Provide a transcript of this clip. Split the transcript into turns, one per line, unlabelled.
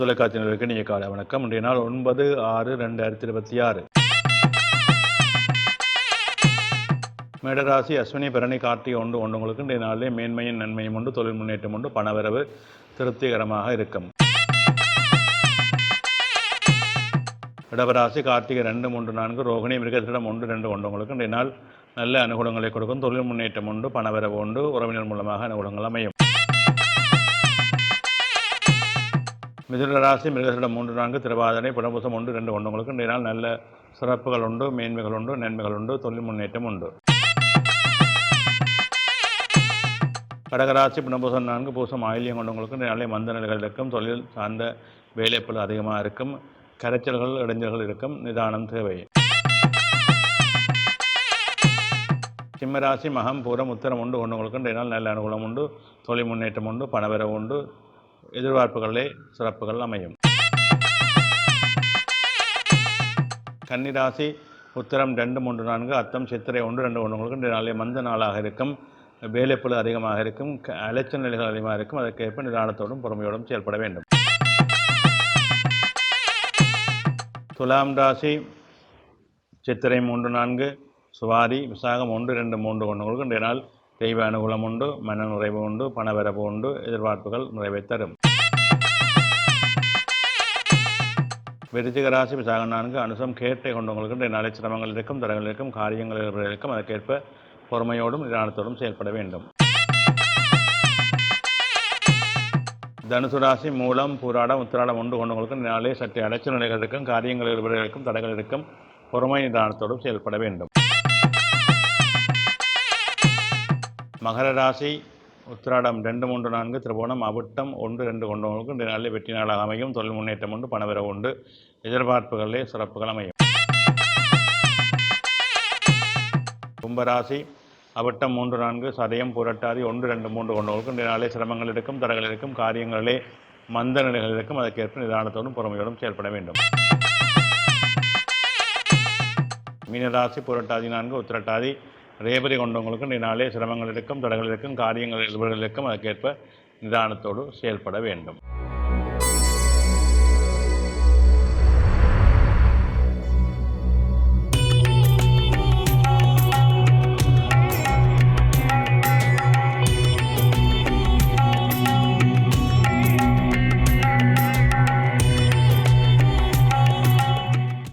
தொலைக்காட்சியினருக்கு நீங்கள் காலை வணக்கம். இன்றைய நாள் 9/6/2026. மேடராசி அஸ்வினி பரணி கார்த்திகை ஒன்று உங்களுக்கு இன்றைய நாளிலே மேன்மையும் நன்மையும் உண்டு, தொழில் முன்னேற்றம் உண்டு, பணவரவு திருப்திகரமாக இருக்கும். இடவராசி கார்த்திகை 2, 3, 4, ரோகிணி மிருகத்திடம் 1, 2 உங்களுக்கு இன்றைய நாள் நல்ல அனுகூலங்களை கொடுக்கும், தொழில் முன்னேற்றம் உண்டு, பணவரவு உண்டு, உறவினர் மூலமாக அனுகூலங்கள் அமையும். மிதுன ராசி மிருகத்திடம் 3, 4, திருவாதிரை புனர்பூசம் 1, 2 உங்களுக்கு இன்றைய நாள் நல்ல சிறப்புகள் உண்டு, மேன்மைகள் உண்டு, நன்மைகள் உண்டு, தொழில் முன்னேற்றம் உண்டு. கடகராசி புனர்பூசம் 4, பூசம் ஆயில்யம் கொண்டவங்களுக்கு இன்றைய நாளை மந்த நிலைகள் இருக்கும், தொழில் சார்ந்த வேலைப்பளு அதிகமாக இருக்கும், கரைச்சல்கள் இடைஞ்சல்கள் இருக்கும், நிதானம் தேவை. சிம்மராசி மகம் பூரம் உத்தரம் 1 உங்களுக்கு இன்றைய நாள் நல்ல அனுகூலம் உண்டு, தொழில் முன்னேற்றம் உண்டு, பணவரவு உண்டு, எதிர்பார்ப்புகளே சிறப்புகள் அமையும். கன்னிராசி உத்திரம் 2, 3, 4, அத்தம் சித்திரை 1, 2 உங்களுக்கு இன்றைய நாளே மந்த நாளாக இருக்கும், வேலைப்பளு அதிகமாக இருக்கும், அலைச்சல் நிலைகள் அதிகமாக இருக்கும், அதற்கேற்ப நிதானத்தோடும் பொறுமையோடும் செயல்பட வேண்டும். துலாம் ராசி சித்திரை 3, 4, சுவாரி விசாகம் 1, 2, 3 உங்களுக்கு இன்றைய நாள் தெய்வ அனுகூலம் உண்டு, மன நிறைவு உண்டு, பணவரவு உண்டு, எதிர்பார்ப்புகள் நிறைவை தரும். விருச்சிக ராசி விசாகம் 4, அனுசம் கேட்டை கொண்டவங்களுக்கு இன்றைய நாளை சிரமங்கள் இருக்கும், தடங்கள் இருக்கும், காரியங்கள் இருக்கும், அதற்கேற்ப பொறுமையோடும் நிதானத்தோடும் செயல்பட வேண்டும். தனுசு ராசி மூலம் பூராடம் உத்திராடம் 1 கொண்டவங்களுக்கு இன்றைய நாளே சற்று அலைச்சல் நிலைகள் இருக்கும், காரியங்கள் இருக்கும், தடங்கள் இருக்கும், பொறுமை நிதானத்தோடும் செயல்பட வேண்டும். மகர ராசி உத்திராடம் 2, 3, 4, திருவோணம் அவிட்டம் 1, 2 கொண்டவங்களுக்கு இன்றைய நாளில் வெற்றி நாளாக அமையும், தொழில் முன்னேற்றம் உண்டு, பணவரவு உண்டு, எதிர்பார்ப்புகளிலே சிறப்புகள் அமையும். கும்பராசி அவிட்டம் 3, 4, சதயம் புரட்டாதி 1, 2, 3 கொண்டவங்களுக்கு இன்றைய நாளில் சிரமங்கள் இருக்கும், தடங்கள் இருக்கும், காரியங்களிலே மந்த நிலைகள் இருக்கும், அதற்கேற்ப நிதானத்தோடும் பொறுமையோடும் செயல்பட வேண்டும். மீனராசி புரட்டாதி 4, உத்திரட்டாதி ரேபதி கொண்டவங்களுக்கு இன்றைய நாளே சிரமங்கள் இருக்கும், தடங்கள் இருக்கும், காரியங்கள் இருக்கும், அதற்கேற்ப நிதானத்தோடு செயல்பட வேண்டும்.